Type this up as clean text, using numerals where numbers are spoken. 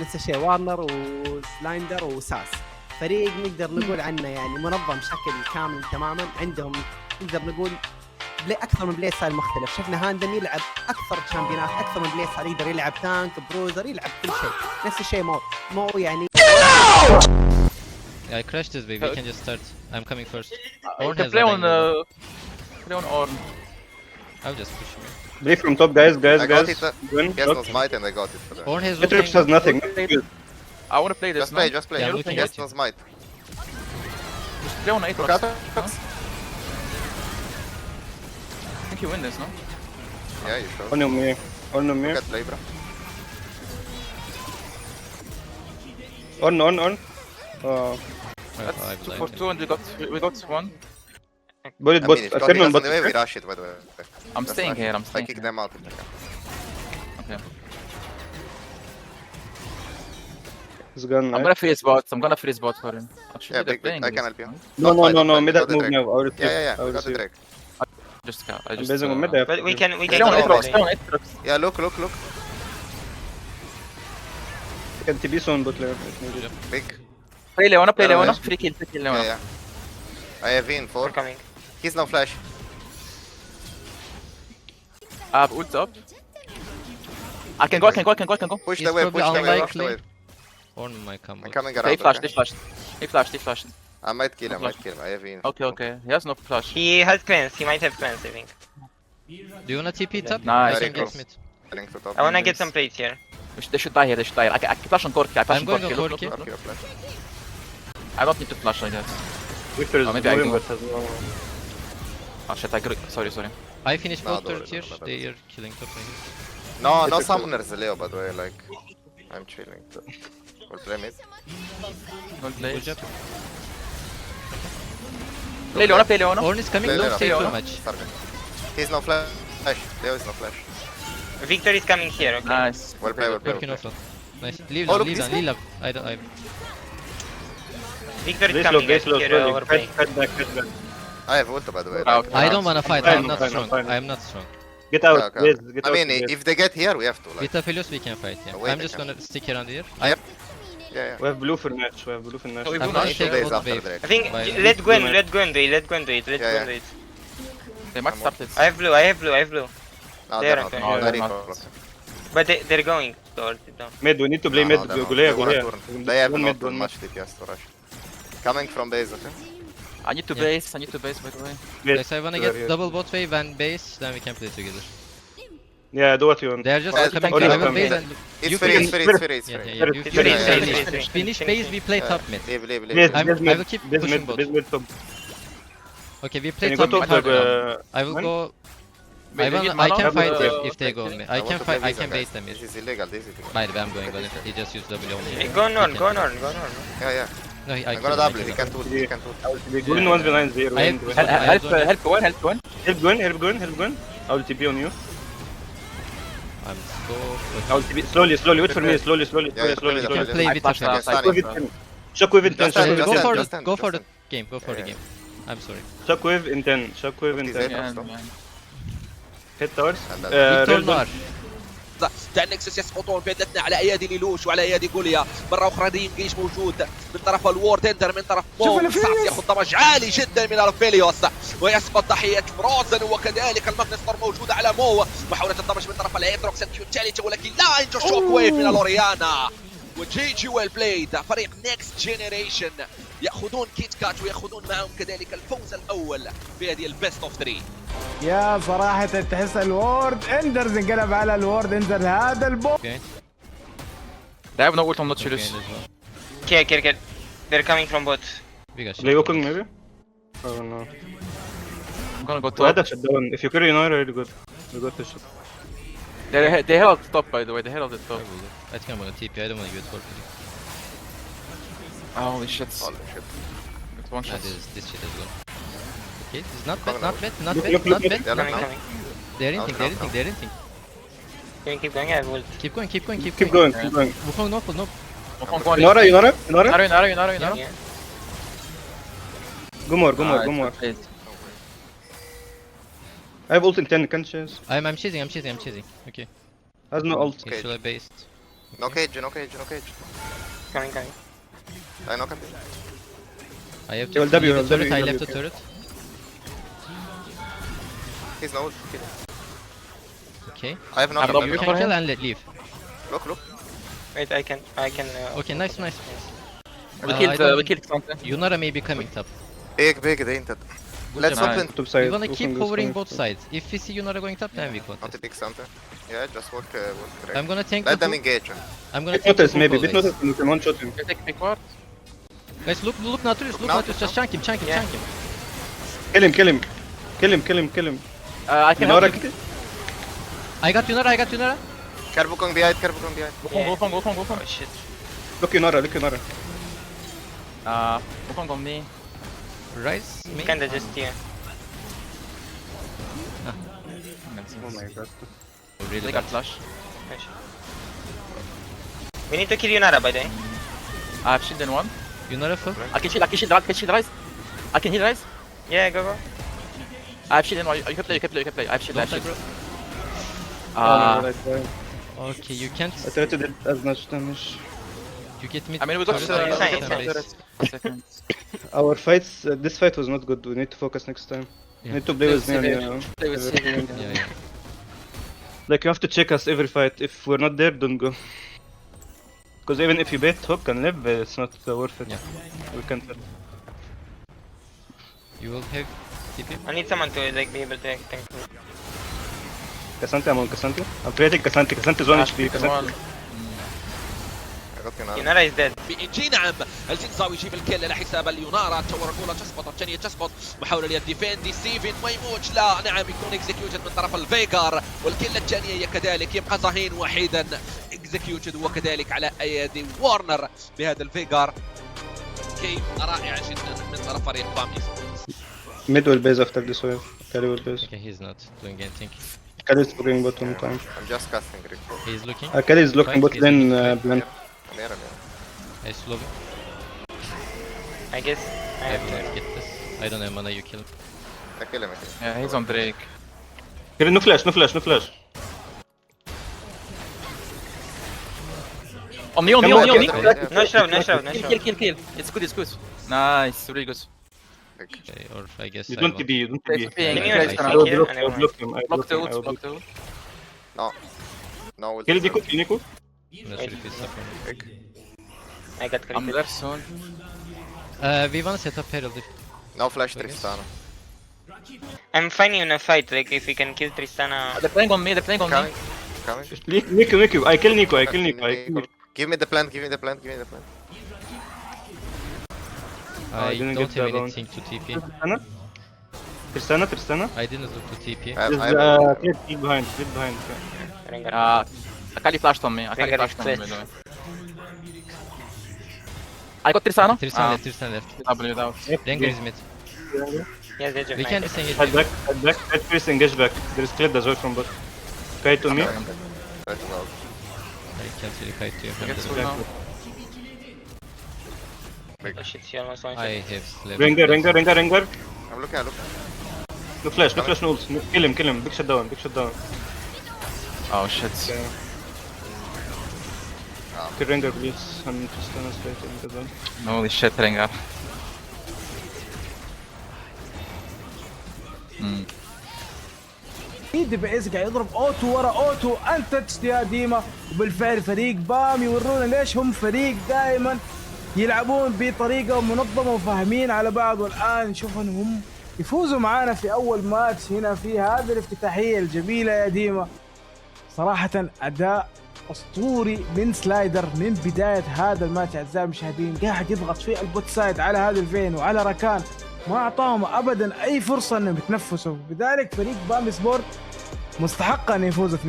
نفس الشيء وارنر وسلايندر وساس. فريق نقدر نقول عنه يعني منظم بشكل كامل تماما. عندهم نقدر نقول اكثر من بلاي ستايل مختلف. شفنا هاندم يلعب اكثر تشامبيونات، اكثر من بلاي ستايل، يقدر يلعب تانك بروزر، يلعب كل شيء. نفس الشيء مو يعني. I crashed this way. We can just start. I'm coming first. You can play on Orn. I'll just push him. Play from top, guys. I got it. Win. Guess no smite and I got it for that. Orn has Matrix has nothing. I wanna play this. Just play. Yeah, looking Guess at you. no smite. Just play on 8 Look rocks. out. I think you win this, no? Yeah, you sure. On me. On me. Look at play, bro. On. That's I 2 for 2 and we got 1. Bullet I bot. mean, if Turn Cody on doesn't bot. away, we rush it, by the way. I'm That's staying fine. here, I'm I staying kick here. them out if they can. Okay. He's gone. I'm gonna freeze bot for him. Actually, Yeah, they're big, playing I can this, help you. right? No. Mid Got the move Drake. now. I will Yeah. I We will got the see. Drake. I I'm just basing on mid. But we can Play on 8 go rocks, away. play on 8 rocks. Yeah, look. I can TP soon bot lane if needed. Big. Play Leona, Yeah, Leona. yeah. Free kill Leona. Yeah. I have in We're 4. coming. He's no flash. I have ult up. I can go. Push He's the wave, probably push the wave. unlikely. Orn might come. I'm coming They around. flashed, Okay? they flashed. I might kill him. I have in. Okay. He has no flash. He has cleanse. He might have cleanse, I think. Do you wanna TP top? Nice. I Very can get close. mid. Heading to top. I wanna get some plates here. They should die here. I can flash on Corki. I'm going on Corki. Look, your flash. I don't need to flash, I guess. Victor is Oh, maybe I moving go. but has no. Oh shit, I agree. Sorry. I finished No, both don't third worry, tier. don't worry. They are killing top right here. No It's okay. summoners, Leo, by the way. Like, I'm chilling. We'll play mid. Don't play. Good job. Play Leona. Orn is coming. Play Don't Leo. stay Leo. too much. Target. He's no flash. Leo is no flash. Victor is coming here, okay? Nice. Well play. Working offline. Nice. Leave Oh, down, look, leave this down, leave down. I don't. Oh, Victor is Base coming low, here, slowly. overplay. Cut back. I have ult, by the way. Ah, like, okay. I don't wanna fight. Fine, I'm not fine, strong. fine. I'm not strong. Get out, Okay. please. Get I out. mean, please. if they get here, we have to. Like, With Aphelios we can fight. Yeah. Wait, I'm I just can. gonna stick around here. yeah. We have blue for match. Oh, we I'm do gonna not take Two days both after wave. Drake. I think Bye. let Gwen Yeah. do it. Let Gwen do it. Yeah. They might start it. I have blue. No, They're they're not. okay. No, They're they're equal. not. But they're going towards it down. Mid, we need to play No, mid. they're not. Go They wanna here. turn. They have One not mid, too one much DPS to rush. Coming from base, okay? I need to Yeah. base by the way. mid. Guys, I wanna Here, get here. double bot wave and base, then we can play together. Yeah, do what you want. They are just Well, coming. Only I will come base in. and It's you free, finish. it's free, it's free, it's Yeah, free. yeah, you It's finish. free, Finish, it's finish. free. Finish base, we play Yeah. top mid. Leave. Yes, I this mid. will keep This pushing mid. bot. This mid top. Okay, we Can play you go top mid top hard with now. I will one? go. Wait, they need I mana? can fight Uh, if they go mid. I want can to fight. play I Visa, can guys. bait them mid. This is illegal, this is illegal. By the way, I'm going on it. He just used W only. Hey, go on. Yeah. No, I I'm killed gonna him, I double, he killed him. can't ult, he can't ult. Green one's behind zero. I- Help Help Gwen. Gwen. I will TP on you. I'm so. I will TP. Slowly. Wait for me. Slowly. Yeah, yeah, Slowly. You play can the- play I with flashed the out. Stanny. Shockwave in 10. Shockwave in 10. Just stand, Shockwave just in stand, 10. just stand. Go for the stand. game. Go for the Yeah. game. I'm sorry. Shockwave in 10. Shockwave in What is 10. it? Yeah, Stop. man. Hit towers. And then- Victor Red Nar. تانكسس يسقطون بيدتنا على ايادي ليلوش وعلى ايادي قوليا. مره اخرى ريم جيش موجود من طرف الوورد اندر من طرف مو ساس ياخذ دمج عالي جدا من الفيليوس ويسقط تحيه فروزن وكذلك الماجنستر موجوده على مو. محاوله الدمج من طرف الاتروكس التشالنج ولكن لا ينجو شوك ويف من لوريانا. وجي ويل بلايد. فريق نيكست جينيريشن ياخذون كيت كات وياخذون معهم كذلك الفوز الاول في هذه البيست اوف 3. يا صراحة تحس الوورد اندرز انقلب على الوورد اندرز هذا البو. Okay. They have no ult on Okay, Nautilus. as well. Care. They're coming from bot. We got shit. Play Wukong maybe? Oh no. I'm gonna go We had top. a shutdown. If you carry Naira, really good. We got the shot. They held the top by the way. They held the top. I think I'm gonna TP. I don't wanna get for Holy shit. Holy shit. It's one Nah, shot. this shit is good. Okay, it's not bad, Coming not out. bad, not Look, bad, look, not look, bad. Yeah, Coming. They're Out, inting, out, out. they're inting. Can you keep going? I have ult. Keep going. Keep going. Wukong, no. Wukong, go on. Nora. Naro. Yeah. Go more. Ah, it's okay. I have ult in 10. Can't chase. I'm chasing. Okay. Has no ult. Okay, should I base? No cage, no cage, no cage. Coming. I knock him. I have to Well, W, leave the turret. W, I left the W. turret. He's no ult. Kill him. Okay. I have knock I'm him. not You Look can for kill him. and leave. Look. Wait, I can. Okay, nice. We I killed don't- something. Yunara may be coming top. Big, they entered. Let's job. open. Top side. We wanna open keep this covering one. both sides. If we see Yunara going top, then we Not a contest. big center. Yeah, just walk right. I'm gonna tank Let the them two. engage. I'm gonna Bit tank the notice two maybe. goal, Bit guys. notice. You can one shot him. You take big ward. Guys, look Nautilus, look now, Nautilus. Just chunk him. Yeah. Kill him. I can Yunara help you. kill. I got Yunara. Carbukong behind. Go from. Oh shit. Look Yunara. Go from me. Rise, me. Kinda just here. Oh my god. Really They bad. got flash. We need to kill Yunara by the way. I have shield in one. Yunara full. I can shield rise. I can heal rise. Yeah, go. I have shield in one. You can play. I have shield. Don't die, bro. Okay, you can't. I tried to do as much damage. You get me. I mean, we got turret, I it's fine, get it's raise. seconds. Our fights, this fight was not good. We need to focus next time. Yeah. Need to play with me and Play with Sivir. Yeah. Like you have to check us every fight. If we're not there, don't go. Because even if you bait hook and live, it's not worth it. Yeah. We can't. You will have TP. I need someone to like be able to tank. Cassante, I'm on Cassante. I'm creating Cassante. Cassante is 1 HP. Cassante. I got Yunara. Yunara is dead. بإنجي نعم الجنزاوي يجيب الكل على حساب اليونارا. تشور الأولى تسقط الثانية تسقط. محاولة للديفندي ستيفن ما يموت. لا نعم يكون اكزكيوتد من طرف الفيجار والكل الثانية كذلك يبقى ظهين وحيدا اكزكيوتد وكذلك على أيدي وارنر بهذا الفيجار. كيف رائع جدا من طرف فريق بام ايسبورتس. Mid will base after this wave. Kali will base. Okay, he's not doing anything. Kali is going bottom time. I'm just casting Rick. He's looking. Kali is looking Right, bot he's lane looking. blend. I'm here. I slow. I guess. I I have will to. not get this. I don't have mana. You kill. I kill him. Yeah, he's on Drake. Here, no flash. On me. No shroud. Kill. It's good. Nice, really good. Okay, or I guess. You I don't will. TB, you don't TB. Can you I just will I tank will here block, and I will everyone? block him. I will Block block him. I will the block him. ult. No ult. Kill Nico, kill Nico. Not sure if he's suffering. I got I'm crit. there soon. We wanna set up Herald. No flash I guess. Tristana. I'm fine in a fight. Like if we can kill Tristana. They're playing on me. Coming. Nico. I kill Nico. Give me the plant. I didn't don't get have the anything to TP. Tristana. I didn't look to TP. Clip behind. Rengar. Akali flashed on me. Rengar is by the flashed. way. I got Tristana. Tristan left. W out. Rengar is mid. Yes, they We can disengage. Head back. Head first, engage back. There is clip as well from bot. Kite to me. Right now. I can't really kite to you. I get I'm soon the- now. Oh shit, she almost one I shot. have slept. Rengar. I'm looking. No flash, no ults. Kill him. Big shot down. Oh shit. Kill Rengar, please. I'm Tristana's fighting as well. Holy shit, Rengar. ايدي بيس قاعد يضرب اوتو ورا اوتو انتتشت يا ديما. وبالفعل فريق بام يورونا ليش هم فريق دائما يلعبون بطريقه منظمه وفاهمين على بعض. والان نشوف انهم يفوزوا معانا في اول ماتش هنا في هذه الافتتاحيه الجميله يا ديما. صراحه اداء اسطوري من سلايدر من بدايه هذا الماتش اعزائي المشاهدين. قاعد يضغط في البوت سايد على هذا الفين وعلى ركان، ما اعطاهم ابدا اي فرصه انهم يتنفسوا. لذلك فريق بام سبورت مستحق ان يفوز 2-1.